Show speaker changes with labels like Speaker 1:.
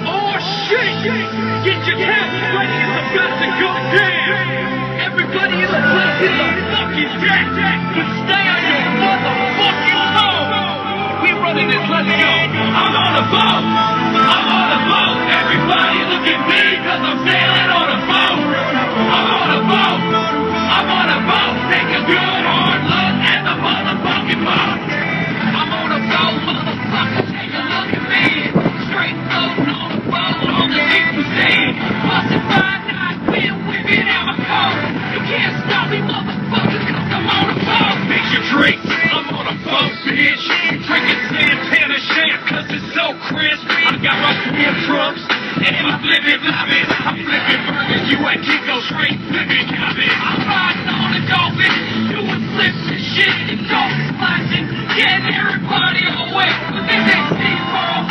Speaker 1: Oh shit! Get your taps ready, it's about to go down! Everybody in the place is a fucking jack! But stay on your motherfucking phone! We running this, let's go! I'm on a boat! I'm on a boat! Everybody look at me, cause I'm sailing on a boat! I'm on a boat! I'm on a boat! Take a good hard look at the motherfucking boat! I'm on a boat, motherfucker, take a look at me! Straight floating on a boat on the deep sea! Bustin' 5-9, wind whipping out my coat! You can't stop me, motherfucker, cause I'm on a boat! Mix your drinks, I'm on a boat, bitch! Drinking Santana champ, cause it's so crisp! I got my twin trunks, and I'm flipping lobbits! I'm flipping burgers, you at Kinko straight flipping habits! I'm riding on a dolphin, doing flips and shit, and dolphin splashing, getting everybody away with this XC for a